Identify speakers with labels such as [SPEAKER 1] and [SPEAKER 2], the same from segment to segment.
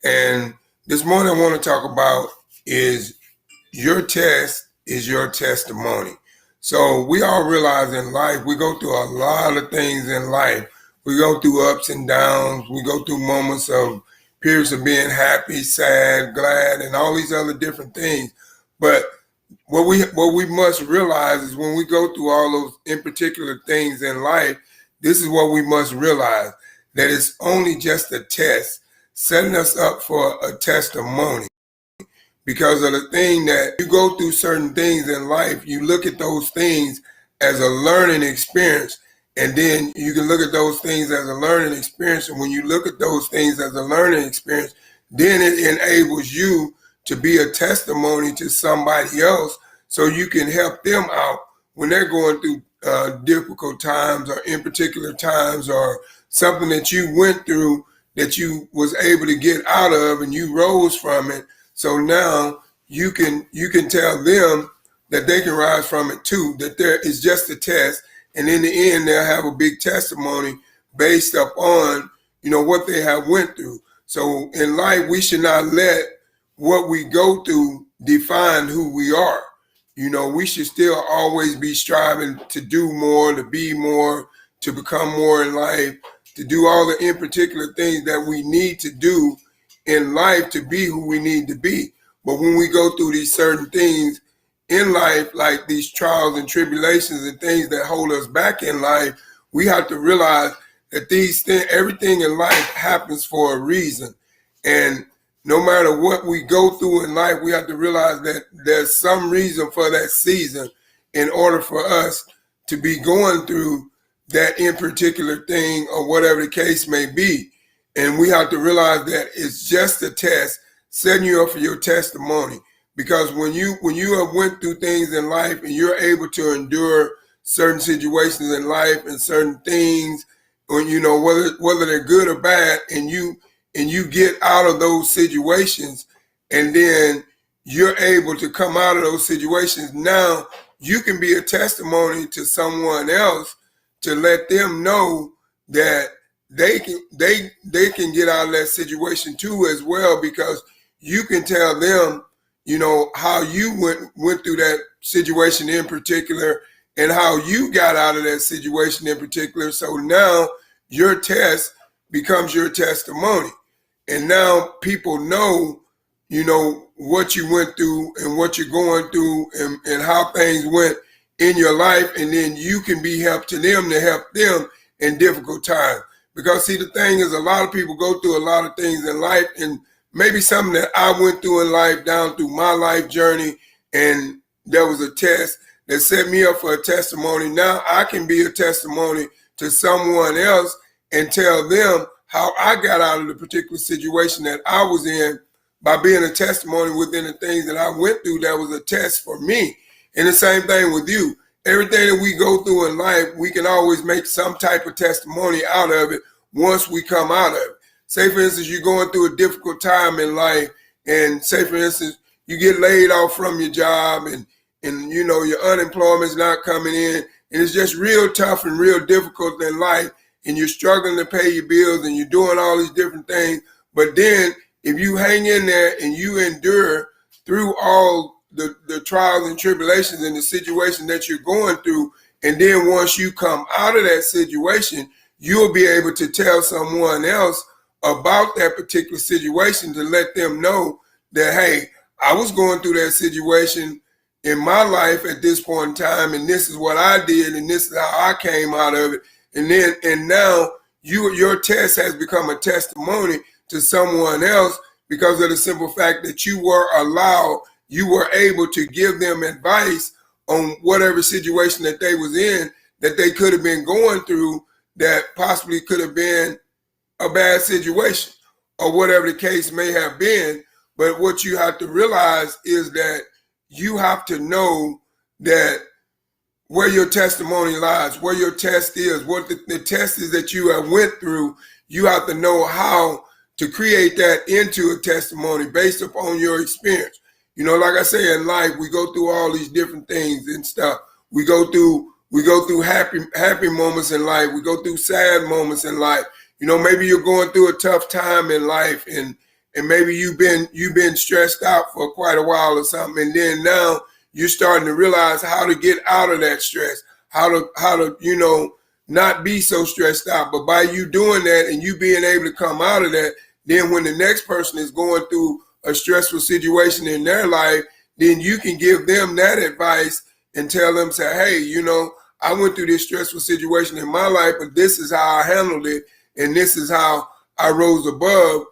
[SPEAKER 1] And this morning I want to talk about is your test is your testimony. So we all realize in life, we go through a lot of things in life. We go through ups and downs. We go through moments of periods of being happy, sad, glad, and all these other different things. But what we must realize is when we go through all those in particular things in life, this is what we must realize, that it's only just a test, setting us up for a testimony. Because of the thing that you go through certain things in life, you look at those things as a learning experience. And then you can look at those things as a learning experience. And when you look at those things as a learning experience, then it enables you to be a testimony to somebody else so you can help them out when they're going through difficult times or in particular times or something that you went through that you was able to get out of and you rose from it. So now you can tell them that they can rise from it too, that there is just a test. And in the end, they'll have a big testimony based upon, what they have went through. So in life, we should not let what we go through define who we are. We should still always be striving to do more, to be more, to become more in life, to do all the in particular things that we need to do in life to be who we need to be. But when we go through these certain things in life, like these trials and tribulations and things that hold us back in life, we have to realize that everything in life happens for a reason. And no matter what we go through in life, we have to realize that there's some reason for that season in order for us to be going through that in particular thing or whatever the case may be. And we have to realize that it's just a test, setting you up for your testimony. Because when you have went through things in life and you're able to endure certain situations in life and certain things, or whether they're good or bad, and you get out of those situations, and then you're able to come out of those situations, now you can be a testimony to someone else to let them know that they can get out of that situation too as well, because you can tell them, how you went through that situation in particular and how you got out of that situation in particular. So now your test becomes your testimony. And now people know, what you went through and what you're going through and how things went in your life. And then you can be help to them to help them in difficult times. Because see, the thing is, a lot of people go through a lot of things in life, and maybe something that I went through in life down through my life journey, and there was a test that set me up for a testimony. Now I can be a testimony to someone else and tell them how I got out of the particular situation that I was in by being a testimony within the things that I went through that was a test for me. And the same thing with you. Everything that we go through in life, we can always make some type of testimony out of it once we come out of it. Say, for instance, you're going through a difficult time in life, and say, for instance, you get laid off from your job and your unemployment's not coming in, and it's just real tough and real difficult in life, and you're struggling to pay your bills and you're doing all these different things. But then if you hang in there and you endure through all the trials and tribulations and the situation that you're going through, and then once you come out of that situation, you'll be able to tell someone else about that particular situation to let them know that, hey, I was going through that situation in my life at this point in time, and this is what I did, and this is how I came out of it. And now your test has become a testimony to someone else because of the simple fact that you were able to give them advice on whatever situation that they was in, that they could have been going through, that possibly could have been a bad situation or whatever the case may have been. But what you have to realize is that you have to know that where your testimony lies, where your test is, what the test is that you have went through. You have to know how to create that into a testimony based upon your experience. Like I say, in life, we go through all these different things and stuff. We go through happy moments in life. We go through sad moments in life. Maybe you're going through a tough time in life, and and maybe you've been stressed out for quite a while or something, and then now you're starting to realize how to get out of that stress, how to not be so stressed out. But by you doing that and you being able to come out of that, then when the next person is going through a stressful situation in their life, then you can give them that advice and tell them, say, hey, I went through this stressful situation in my life, but this is how I handled it, and this is how I rose above,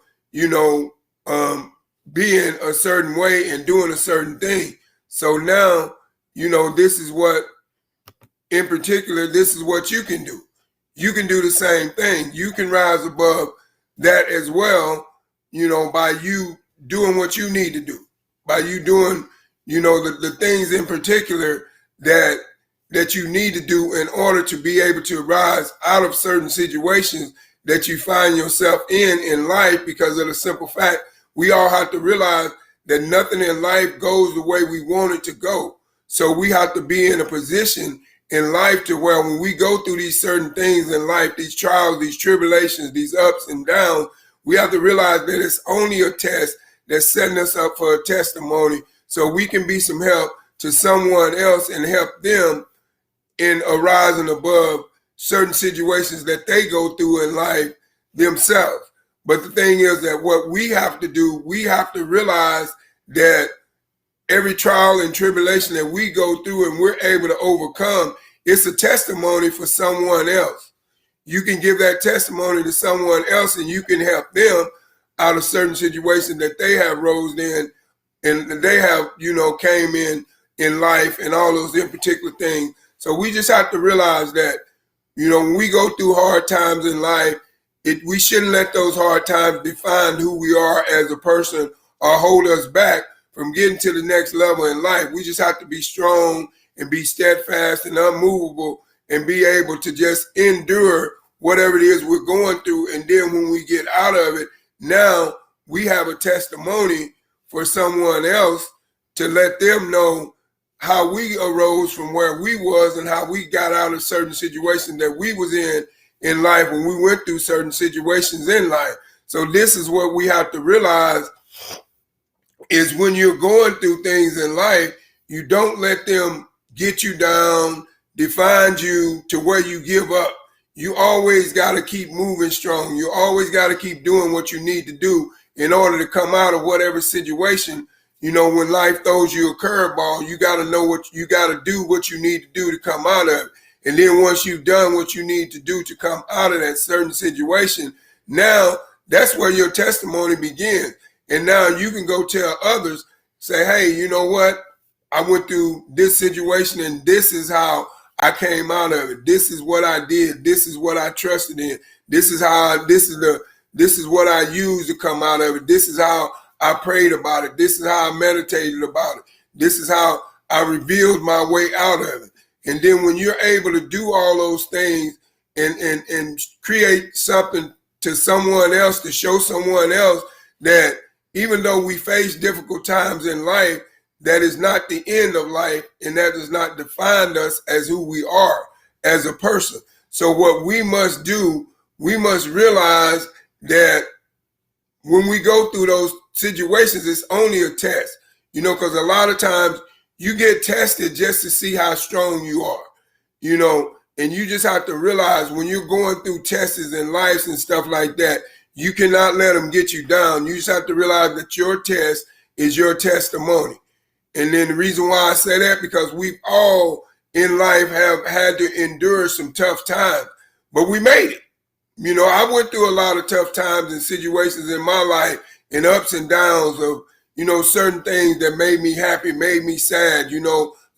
[SPEAKER 1] being a certain way and doing a certain thing. So now, this is what, in particular, this is what you can do. You can do the same thing. You can rise above that as well, by you doing what you need to do, by you doing, the things in particular that you need to do in order to be able to rise out of certain situations that you find yourself in life, because of the simple fact, we all have to realize that nothing in life goes the way we want it to go. So we have to be in a position in life to where when we go through these certain things in life, these trials, these tribulations, these ups and downs, we have to realize that it's only a test that's setting us up for a testimony, so we can be some help to someone else and help them in arising above certain situations that they go through in life themselves. But the thing is that what we have to do, we have to realize that every trial and tribulation that we go through and we're able to overcome, it's a testimony for someone else. You can give that testimony to someone else and you can help them out of certain situations that they have rose in and they have, came in life and all those in particular things. So we just have to realize that, when we go through hard times in life, we shouldn't let those hard times define who we are as a person or hold us back from getting to the next level in life. We just have to be strong and be steadfast and unmovable and be able to just endure whatever it is we're going through. And then when we get out of it, now we have a testimony for someone else to let them know how we arose from where we was and how we got out of certain situations that we was in life when we went through certain situations in life. So this is what we have to realize, is when you're going through things in life, you don't let them get you down, define you to where you give up. You always got to keep moving strong. You always got to keep doing what you need to do in order to come out of whatever situation. When life throws you a curveball, you got to know what you got to do, what you need to do to come out of it. And then once you've done what you need to do to come out of that certain situation, now that's where your testimony begins. And now you can go tell others, say, hey, you know what? I went through this situation and this is how I came out of it. This is what I did. This is what I trusted in. This is what I used to come out of it. This is how I prayed about it. This is how I meditated about it. This is how I revealed my way out of it. And then when you're able to do all those things and create something to someone else, to show someone else that even though we face difficult times in life, that is not the end of life, and that does not define us as who we are as a person. So what we must do, we must realize that when we go through those situations, it's only a test, because a lot of times you get tested just to see how strong you are, and you just have to realize when you're going through tests in life and stuff like that, you cannot let them get you down. You just have to realize that your test is your testimony. And then the reason why I say that, because we've all in life have had to endure some tough times, but we made it. I went through a lot of tough times and situations in my life and ups and downs of, certain things that made me happy, made me sad,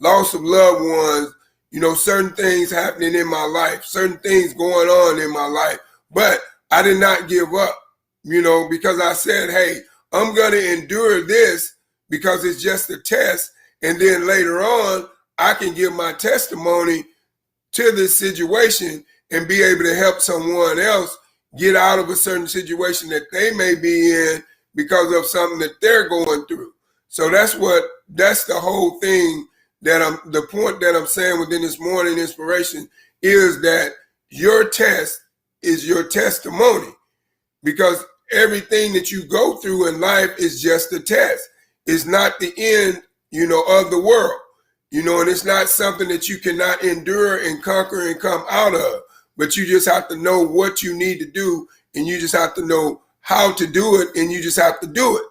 [SPEAKER 1] loss of loved ones, certain things happening in my life, certain things going on in my life. But I did not give up, because I said, hey, I'm going to endure this because it's just a test. And then later on, I can give my testimony to this situation and be able to help someone else get out of a certain situation that they may be in because of something that they're going through. So that's the whole thing the point that I'm saying within this morning inspiration is that your test is your testimony, because everything that you go through in life is just a test. It's not the end, of the world, and it's not something that you cannot endure and conquer and come out of. But you just have to know what you need to do, and you just have to know how to do it, and you just have to do it.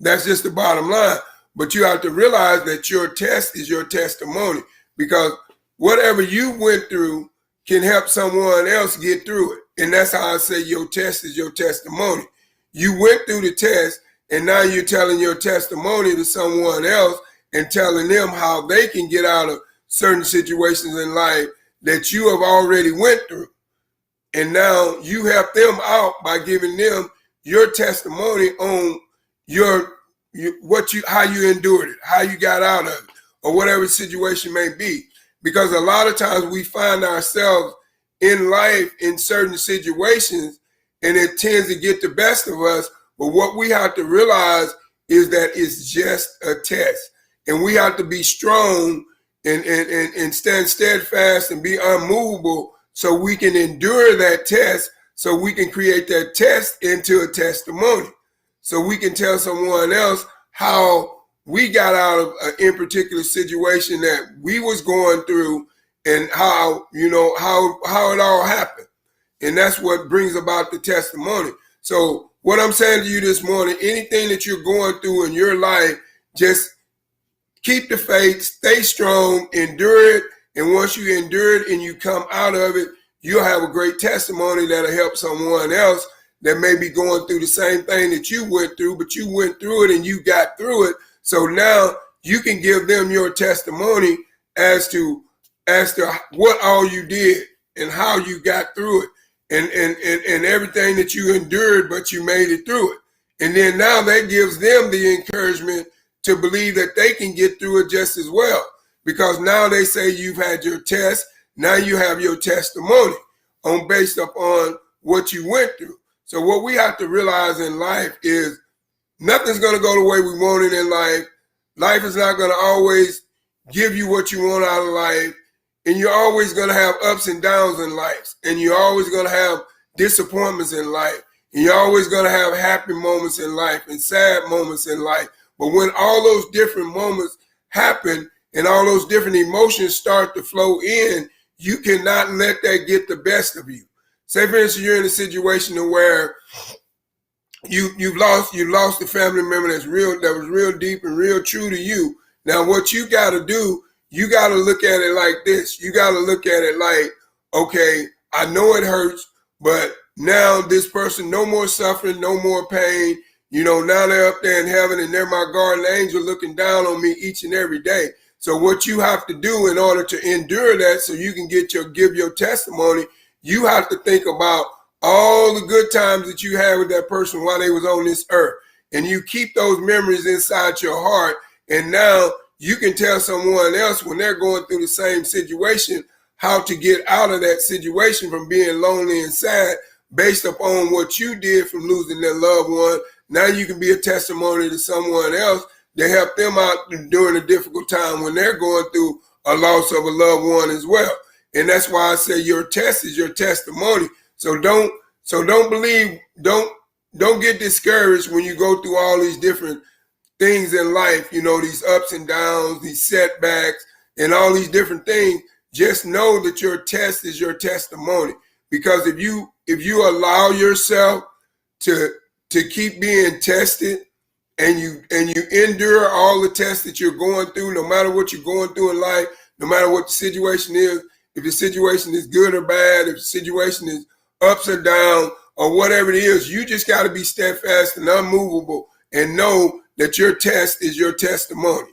[SPEAKER 1] That's just the bottom line. But you have to realize that your test is your testimony, because whatever you went through can help someone else get through it. And that's how I say your test is your testimony. You went through the test, and now you're telling your testimony to someone else and telling them how they can get out of certain situations in life that you have already went through. And now you help them out by giving them your testimony on how you endured it, how you got out of it, or whatever the situation may be. Because a lot of times we find ourselves in life in certain situations, and it tends to get the best of us. But what we have to realize is that it's just a test, and we have to be strong and stand steadfast and be unmovable so we can endure that test, so we can create that test into a testimony, so we can tell someone else how we got out of an in particular situation that we was going through, and how it all happened. And that's what brings about the testimony. So what I'm saying to you this morning, anything that you're going through in your life, just keep the faith, stay strong, endure it. And once you endure it and you come out of it, you'll have a great testimony that'll help someone else that may be going through the same thing that you went through, but you went through it and you got through it. So now you can give them your testimony as to what all you did and how you got through it, and everything that you endured, but you made it through it. And then now that gives them the encouragement to believe that they can get through it just as well. Because now they say you've had your test, now you have your testimony based upon what you went through. So what we have to realize in life is nothing's going to go the way we want it in life. Life is not going to always give you what you want out of life. And you're always going to have ups and downs in life. And you're always going to have disappointments in life. And you're always going to have happy moments in life and sad moments in life. But when all those different moments happen and all those different emotions start to flow in, you cannot let that get the best of you. Say, for instance, you're in a situation where you lost a family member that was real deep and real true to you. Now, what you got to do, you got to look at it like this. You got to look at it like, okay, I know it hurts, but now this person, no more suffering, no more pain. Now they're up there in heaven and they're my guardian angel looking down on me each and every day. So what you have to do in order to endure that, so you can give your testimony, you have to think about all the good times that you had with that person while they was on this earth. And you keep those memories inside your heart. And now you can tell someone else when they're going through the same situation, how to get out of that situation from being lonely and sad based upon what you did from losing their loved one. Now you can be a testimony to someone else to help them out during a difficult time when they're going through a loss of a loved one as well. And that's why I say your test is your testimony. So don't get discouraged when you go through all these different things in life, these ups and downs, these setbacks, and all these different things. Just know that your test is your testimony. Because if you allow yourself to keep being tested, and you endure all the tests that you're going through, no matter what you're going through in life, no matter what the situation is, if the situation is good or bad, if the situation is ups or down, or whatever it is, you just got to be steadfast and unmovable and know that your test is your testimony.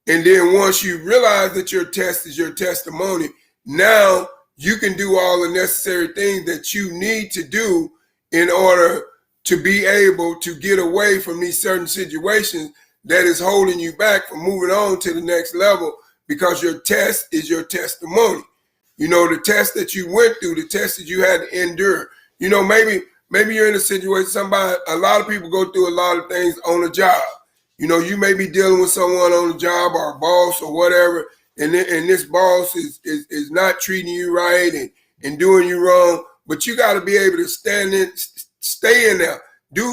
[SPEAKER 1] And then once you realize that your test is your testimony, now you can do all the necessary things that you need to do in order to be able to get away from these certain situations that is holding you back from moving on to the next level, because your test is your testimony. The test that you went through, the test that you had to endure. Maybe you're in a situation, a lot of people go through a lot of things on a job. You may be dealing with someone on the job or a boss or whatever, and this boss is not treating you right and doing you wrong, but you got to be able to stay in there.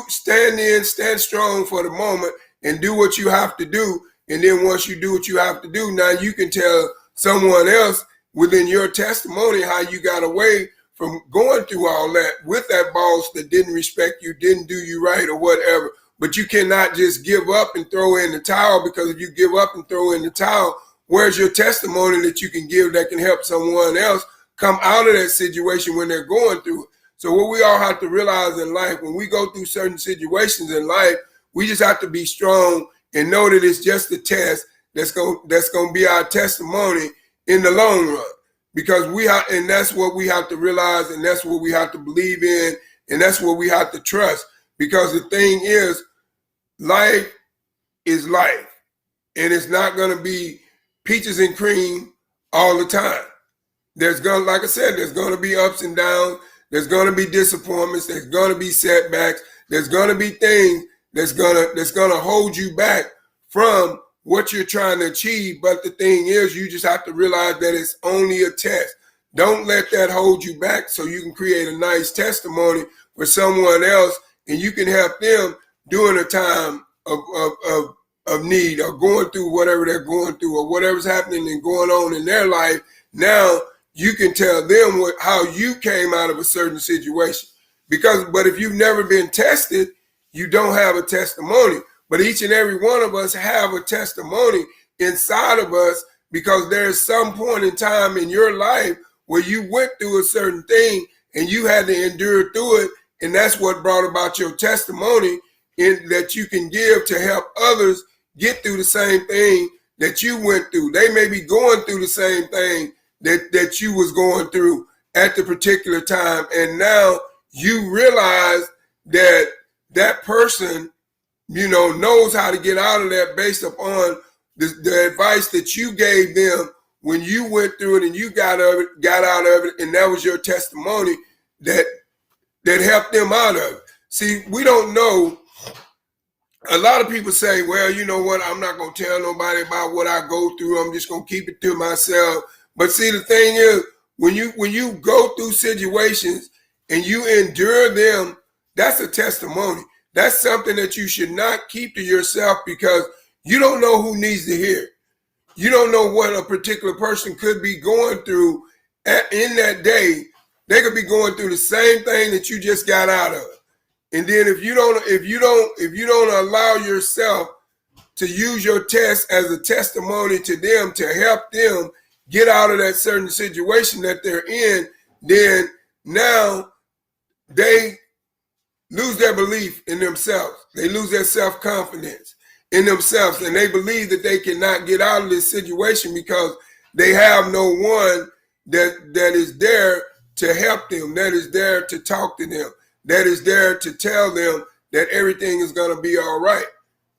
[SPEAKER 1] stand strong for the moment and do what you have to do. And then once you do what you have to do, now you can tell someone else within your testimony how you got away from going through all that with that boss that didn't respect you, didn't do you right or whatever. But you cannot just give up and throw in the towel, because if you give up and throw in the towel, where's your testimony that you can give that can help someone else come out of that situation when they're going through it? So what we all have to realize in life, when we go through certain situations in life, we just have to be strong and know that it's just a test that's going to be our testimony in the long run. Because and that's what we have to realize, and that's what we have to believe in, and that's what we have to trust. Because the thing is, life is life, and it's not going to be peaches and cream all the time. Like I said, there's going to be ups and downs. There's going to be disappointments. There's going to be setbacks. There's going to be things that's going to hold you back from what you're trying to achieve. But the thing is, you just have to realize that it's only a test. Don't let that hold you back, so you can create a nice testimony for someone else, and you can help them during a time of need, or going through whatever they're going through, or whatever's happening and going on in their life. Now you can tell them how you came out of a certain situation. But if you've never been tested, you don't have a testimony. But each and every one of us have a testimony inside of us, because there's some point in time in your life where you went through a certain thing and you had to endure through it. And that's what brought about your testimony that you can give to help others get through the same thing that you went through. They may be going through the same thing that you was going through at the particular time. And now you realize that that person, knows how to get out of that based upon the advice that you gave them when you went through it and you got out of it. And that was your testimony that helped them out of it. See, we don't know. A lot of people say, well, you know what? I'm not going to tell nobody about what I go through. I'm just going to keep it to myself. But see, the thing is, when you go through situations and you endure them, that's a testimony. That's something that you should not keep to yourself, because you don't know who needs to hear. You don't know what a particular person could be going through in that day. They could be going through the same thing that you just got out of. And then if you don't allow yourself to use your test as a testimony to them, to help them get out of that certain situation that they're in, then now they lose their belief in themselves. They lose their self-confidence in themselves, and they believe that they cannot get out of this situation because they have no one that is there to help them, that is there to talk to them, that is there to tell them that everything is going to be all right.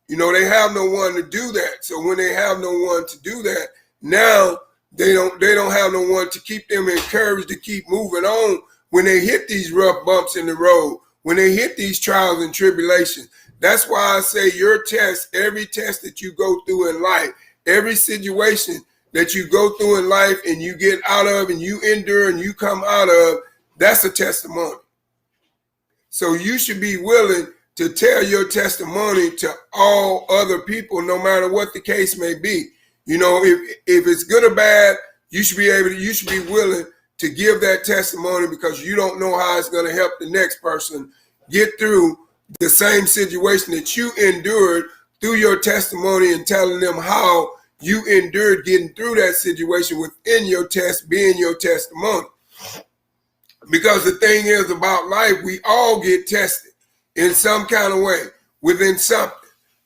[SPEAKER 1] They have no one to do that. So when they have no one to do that, now they don't have no one to keep them encouraged to keep moving on when they hit these rough bumps in the road, when they hit these trials and tribulations. That's why I say your test, every test that you go through in life, every situation that you go through in life and you get out of and you endure and you come out of, that's a testimony. So you should be willing to tell your testimony to all other people, no matter what the case may be. If it's good or bad, you should be willing to give that testimony, because you don't know how it's going to help the next person get through the same situation that you endured through your testimony, and telling them how you endured getting through that situation within your test, being your testimony. Because the thing is about life, we all get tested in some kind of way, within something,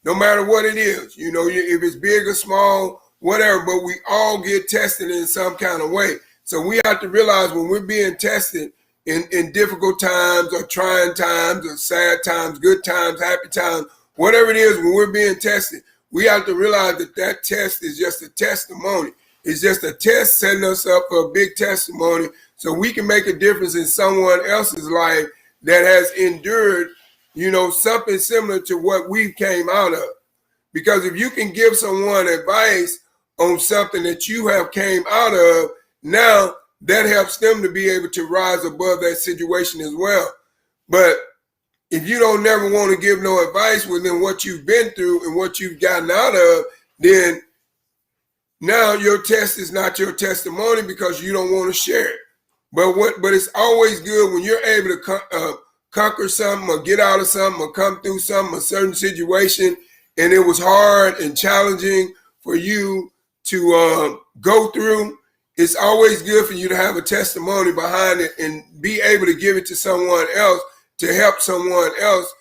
[SPEAKER 1] no matter what it is, if it's big or small, whatever, but we all get tested in some kind of way. So we have to realize when we're being tested in difficult times or trying times or sad times, good times, happy times, whatever it is, when we're being tested, we have to realize that test is just a testimony. It's just a test setting us up for a big testimony, so we can make a difference in someone else's life that has endured, something similar to what we came out of. Because if you can give someone advice on something that you have came out of, now that helps them to be able to rise above that situation as well. But if you don't never want to give no advice within what you've been through and what you've gotten out of, then now your test is not your testimony because you don't want to share it. But it's always good when you're able to conquer something or get out of something or come through something, a certain situation, and it was hard and challenging for you to go through. It's always good for you to have a testimony behind it and be able to give it to someone else to help someone else,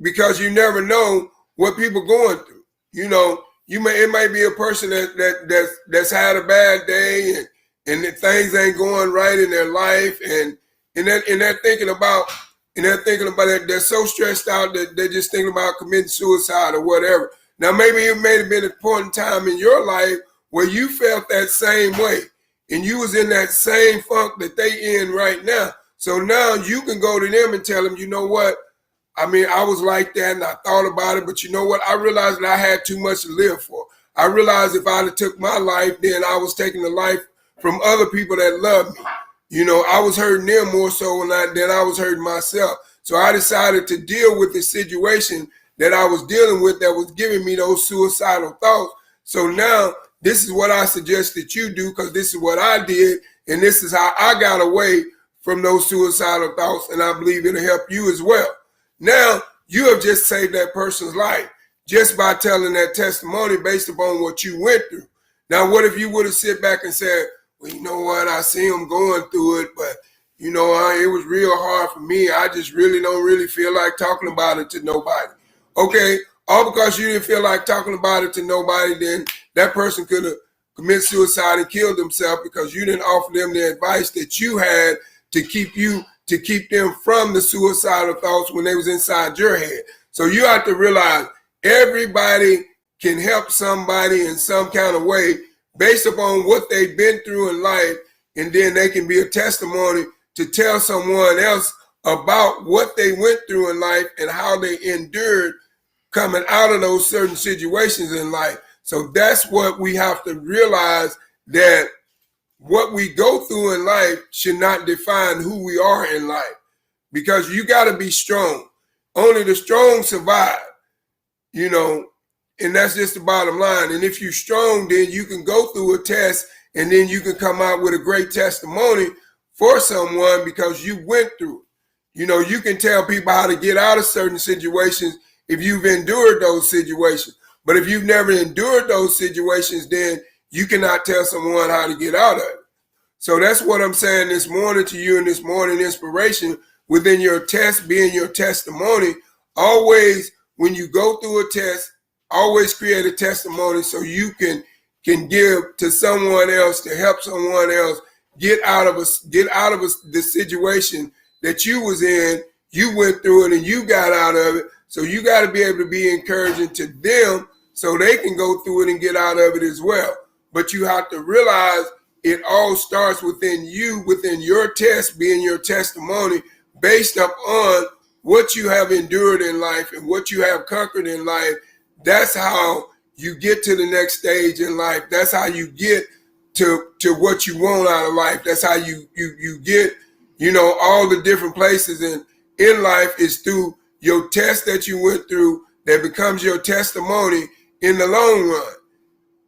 [SPEAKER 1] because you never know what people are going through. You know, it might be a person that's had a bad day and that things ain't going right in their life, and they're thinking about it. They're so stressed out that they're just thinking about committing suicide or whatever. Now, maybe it may have been a point in time in your life where you felt that same way and you was in that same funk that they in right now. So now you can go to them and tell them, you know what? I mean, I was like that and I thought about it, but you know what? I realized that I had too much to live for. I realized if I'd have took my life, then I was taking the life from other people that love me. You know, I was hurting them more so than I was hurting myself. So I decided to deal with the situation that I was dealing with that was giving me those suicidal thoughts. So now this is what I suggest that you do, because this is what I did, and this is how I got away from those suicidal thoughts, and I believe it'll help you as well. Now, you have just saved that person's life just by telling that testimony based upon what you went through. Now, what if you would have sit back and said, well, you know what, I see him going through it, but, you know, it was real hard for me. I just don't really feel like talking about it to nobody. Okay, all because you didn't feel like talking about it to nobody, then that person could have committed suicide and killed themselves because you didn't offer them the advice that you had to keep them from the suicidal thoughts when they was inside your head. So you have to realize everybody can help somebody in some kind of way based upon what they've been through in life, and then they can be a testimony to tell someone else about what they went through in life and how they endured coming out of those certain situations in life. So that's what we have to realize, that what we go through in life should not define who we are in life, because you got to be strong. Only the strong survive, you know, and that's just the bottom line. And if you're strong, then you can go through a test and then you can come out with a great testimony for someone because you went through it. You know, you can tell people how to get out of certain situations if you've endured those situations. But if you've never endured those situations, then you cannot tell someone how to get out of it. So that's what I'm saying this morning to you, in this morning inspiration, within your test being your testimony. Always, when you go through a test, always create a testimony so you can give to someone else, to help someone else get out of the situation that you was in. You went through it and you got out of it. So you got to be able to be encouraging to them so they can go through it and get out of it as well. But you have to realize it all starts within you, within your test being your testimony, based upon what you have endured in life and what you have conquered in life. That's how you get to the next stage in life. That's how you get to what you want out of life. That's how you get, you know, all the different places in life is through your test that you went through that becomes your testimony in the long run.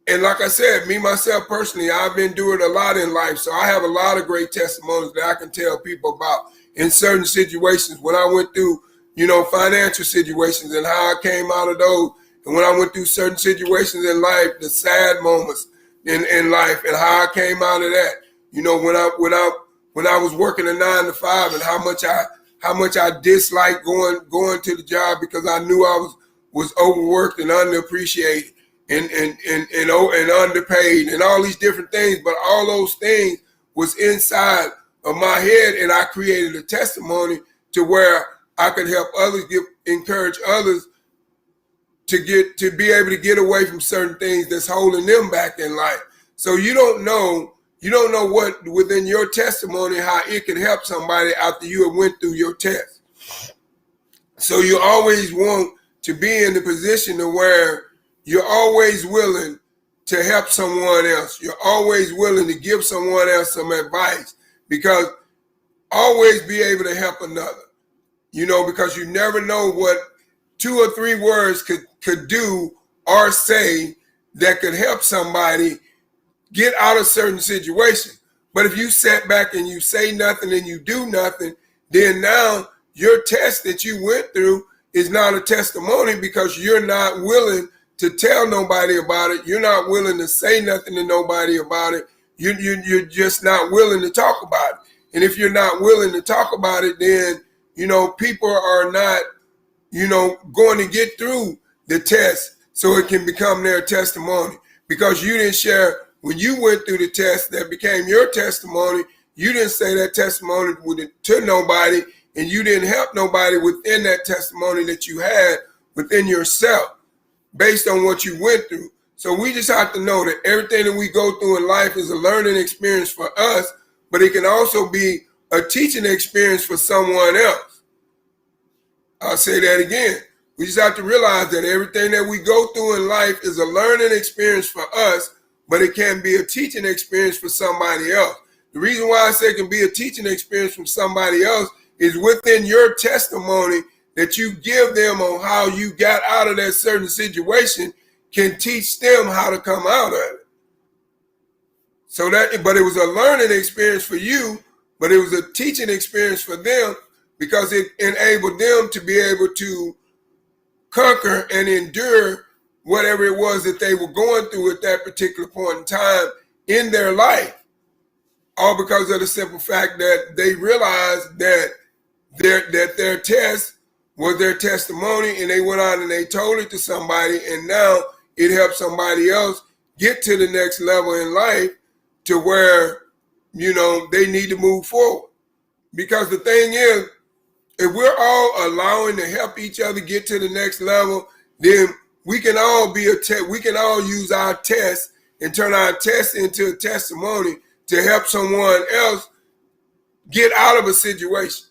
[SPEAKER 1] And like I said, me, myself, personally, I've endured a lot in life. So I have a lot of great testimonies that I can tell people about in certain situations when I went through, you know, financial situations and how I came out of those. And when I went through certain situations in life, the sad moments in life and how I came out of that. You know, when I was working a 9 to 5 and how much I disliked going to the job because I knew I was overworked and underappreciated and underpaid and all these different things. But all those things was inside of my head, and I created a testimony to where I could help others, encourage others to be able to get away from certain things that's holding them back in life. So you don't know what within your testimony, how it can help somebody after you have went through your test. So you always want to be in the position to where you're always willing to help someone else. You're always willing to give someone else some advice, because always be able to help another. because you never know what 2 or 3 words could do or say that could help somebody get out of certain situation. But if you sit back and you say nothing and you do nothing, then now your test that you went through is not a testimony, because you're not willing to tell nobody about it. You're not willing to say nothing to nobody about it. You're just not willing to talk about it. And if you're not willing to talk about it, then, people are not, going to get through the test so it can become their testimony. Because you didn't share, when you went through the test that became your testimony, you didn't say that testimony to nobody, and you didn't help nobody within that testimony that you had within yourself based on what you went through. So we just have to know that everything that we go through in life is a learning experience for us, but it can also be a teaching experience for someone else. I'll say that again. We just have to realize that everything that we go through in life is a learning experience for us, but it can be a teaching experience for somebody else. The reason why I say it can be a teaching experience from somebody else is within your testimony that you give them on how you got out of that certain situation can teach them how to come out of it. But it was a learning experience for you, but it was a teaching experience for them, because it enabled them to be able to conquer and endure whatever it was that they were going through at that particular point in time in their life. All because of the simple fact that they realized that their test was their testimony, and they went out and they told it to somebody, and now it helped somebody else get to the next level in life to where, they need to move forward. Because the thing is, if we're all allowing to help each other get to the next level, then we can all we can all use our test and turn our test into a testimony to help someone else get out of a situation.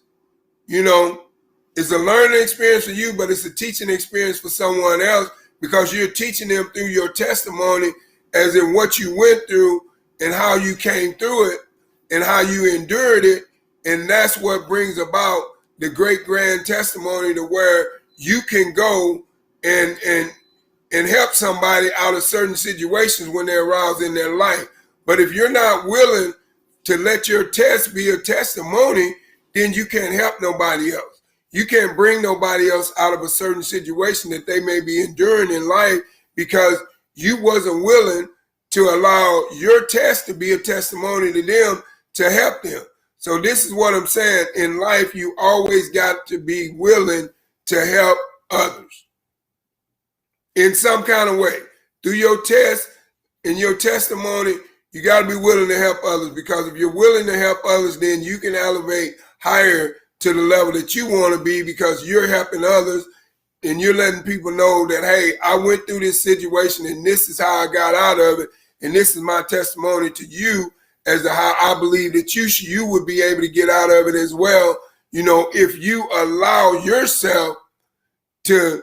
[SPEAKER 1] It's a learning experience for you, but it's a teaching experience for someone else, because you're teaching them through your testimony, as in what you went through and how you came through it and how you endured it. And that's what brings about the great grand testimony, to where you can go and help somebody out of certain situations when they're aroused in their life. But if you're not willing to let your test be a testimony, then you can't help nobody else. You can't bring nobody else out of a certain situation that they may be enduring in life, because you wasn't willing to allow your test to be a testimony to them to help them. So this is what I'm saying. In life, you always got to be willing to help others in some kind of way. Through your test and your testimony, you got to be willing to help others, because if you're willing to help others, then you can elevate higher to the level that you want to be, because you're helping others and you're letting people know that, hey, I went through this situation and this is how I got out of it. And this is my testimony to you as to how I believe that you would be able to get out of it as well. If you allow yourself to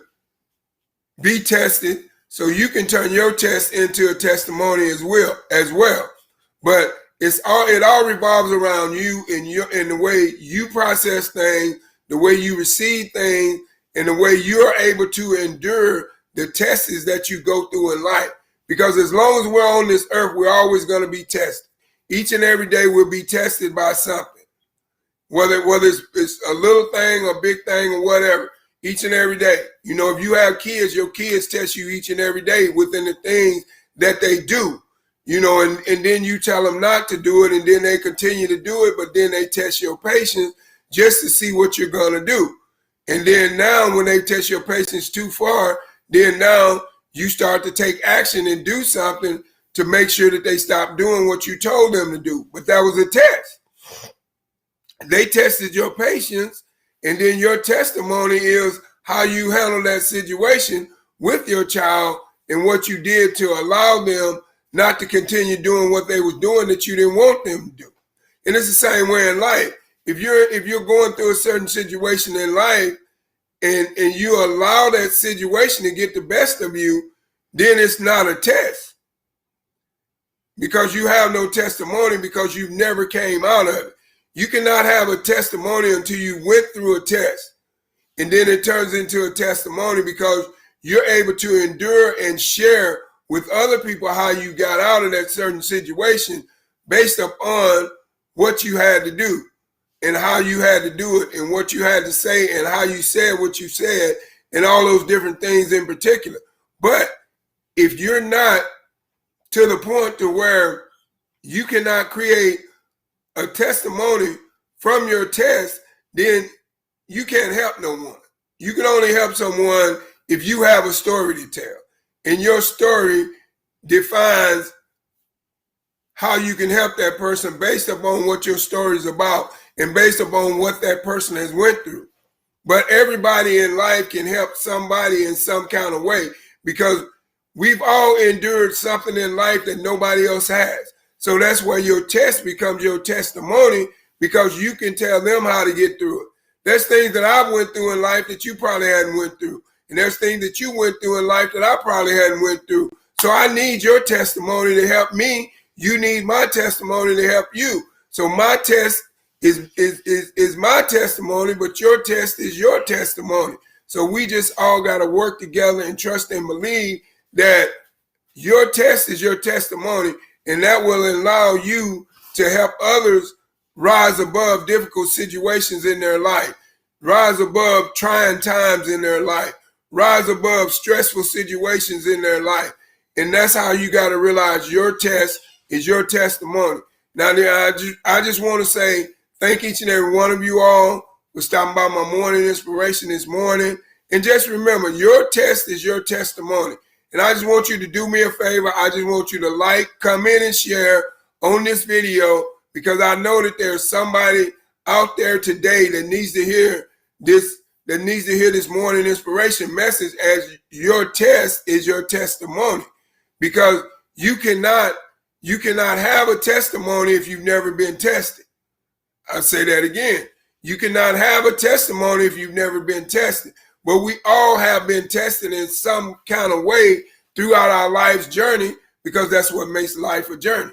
[SPEAKER 1] be tested, so you can turn your test into a testimony as well. But it all revolves around you and the way you process things, the way you receive things, and the way you're able to endure the tests that you go through in life. Because as long as we're on this earth, we're always going to be tested. Each and every day we'll be tested by something, whether it's a little thing, a big thing, or whatever. Each and every day. If you have kids, your kids test you each and every day within the things that they do. And then you tell them not to do it, and then they continue to do it, but then they test your patience just to see what you're going to do. And then now when they test your patience too far, then now you start to take action and do something to make sure that they stop doing what you told them to do. But that was a test. They tested your patience, and then your testimony is how you handle that situation with your child and what you did to allow them not to continue doing what they was doing that you didn't want them to do. And it's the same way in life. If you're going through a certain situation in life and you allow that situation to get the best of you, then it's not a test. Because you have no testimony, because you never came out of it. You cannot have a testimony until you went through a test. And then it turns into a testimony because you're able to endure and share with other people how you got out of that certain situation based upon what you had to do and how you had to do it and what you had to say and how you said what you said and all those different things in particular. But if you're not to the point to where you cannot create a testimony from your test, then you can't help no one. You can only help someone if you have a story to tell. And your story defines how you can help that person based upon what your story is about and based upon what that person has went through. But everybody in life can help somebody in some kind of way because we've all endured something in life that nobody else has. So that's where your test becomes your testimony because you can tell them how to get through it. There's things that I went through in life that you probably hadn't went through. And there's things that you went through in life that I probably hadn't went through. So I need your testimony to help me. You need my testimony to help you. So my test is my testimony, but your test is your testimony. So we just all got to work together and trust and believe that your test is your testimony, and that will allow you to help others rise above difficult situations in their life, rise above trying times in their life, rise above stressful situations in their life. And that's how you got to realize your test is your testimony. Now, I just want to say thank each and every one of you all for stopping by my morning inspiration this morning. And just remember, your test is your testimony. And I just want you to do me a favor. I just want you to like, comment, and share on this video because I know that there's somebody out there today that needs to hear this morning inspiration message as your test is your testimony. Because you cannot have a testimony if you've never been tested. I'll say that again. You cannot have a testimony if you've never been tested. But we all have been tested in some kind of way throughout our life's journey because that's what makes life a journey.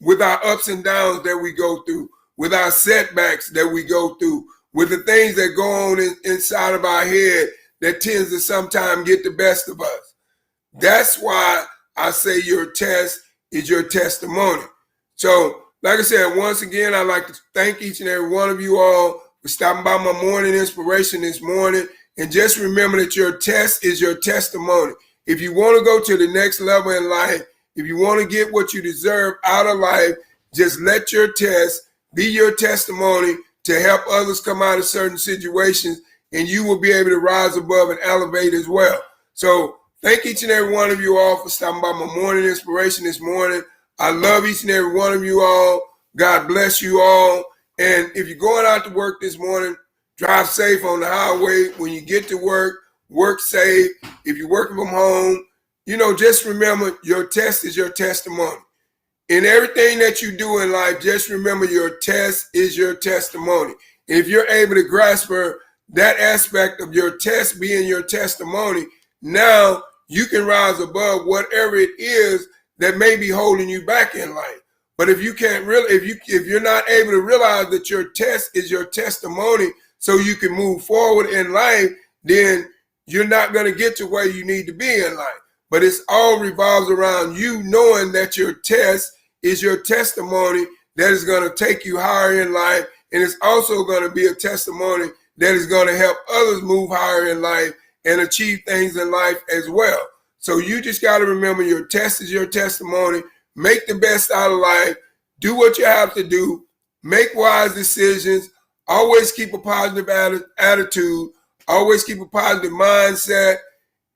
[SPEAKER 1] With our ups and downs that we go through, with our setbacks that we go through, with the things that go on inside of our head that tends to sometimes get the best of us. That's why I say your test is your testimony. So, like I said, once again, I'd like to thank each and every one of you all for stopping by my morning inspiration this morning. And just remember that your test is your testimony. If you want to go to the next level in life, if you want to get what you deserve out of life, just let your test be your testimony to help others come out of certain situations, and you will be able to rise above and elevate as well. So thank each and every one of you all for stopping by my morning inspiration this morning. I love each and every one of you all. God bless you all. And if you're going out to work this morning, drive safe on the highway. When you get to work, work safe. If you're working from home, just remember your test is your testimony. In everything that you do in life, just remember your test is your testimony. And if you're able to grasp that aspect of your test being your testimony, now you can rise above whatever it is that may be holding you back in life. But if you can't really, if you're not able to realize that your test is your testimony so you can move forward in life, then you're not going to get to where you need to be in life. But it's all revolves around you knowing that your test is your testimony that is going to take you higher in life. And it's also going to be a testimony that is going to help others move higher in life and achieve things in life as well. So you just got to remember your test is your testimony. Make the best out of life. Do what you have to do. Make wise decisions. Always keep a positive attitude. Always keep a positive mindset.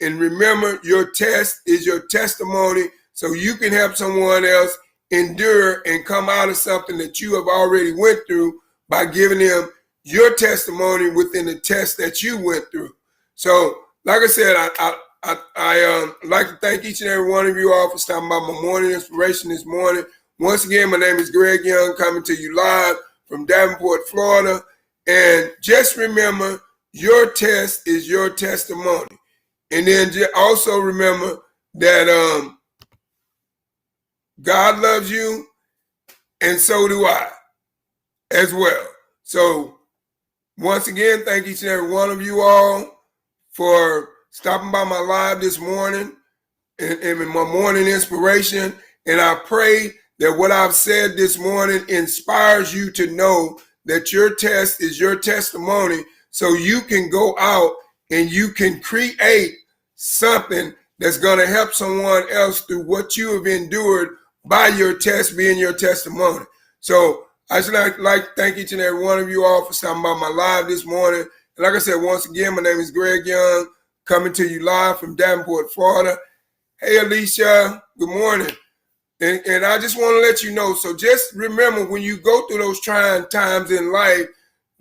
[SPEAKER 1] And remember, your test is your testimony so you can help someone else endure and come out of something that you have already went through by giving them your testimony within the test that you went through. So, like I said, I like to thank each and every one of you all for stopping by my morning inspiration this morning. Once again, my name is Greg Young, coming to you live from Davenport, Florida. And just remember, your test is your testimony. And then also remember that God loves you, and so do I as well. So Once again, thank each and every one of you all for stopping by my live this morning and my morning inspiration. And I pray that what I've said this morning inspires you to know that your test is your testimony, so you can go out and you can create something that's going to help someone else through what you have endured by your test being your testimony. So I just like to thank each and every one of you all for stopping by my live this morning. And like I said, once again, my name is Greg Young, coming to you live from Davenport, Florida. Hey, Alicia, good morning. And I just want to let you know, so just remember, when you go through those trying times in life,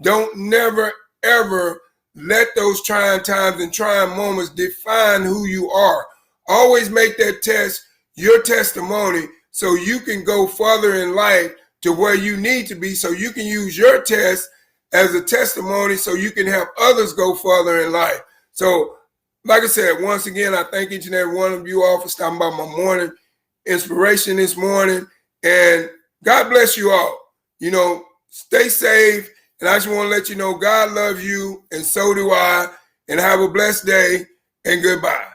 [SPEAKER 1] don't never, ever let those trying times and trying moments define who you are. Always make that test your testimony so you can go further in life to where you need to be, so you can use your test as a testimony so you can help others go further in life. So, like I said, once again, I thank each and every one of you all for stopping by my morning inspiration this morning. And God bless you all. You know, stay safe. And I just want to let you know God loves you, and so do I. And have a blessed day, and goodbye.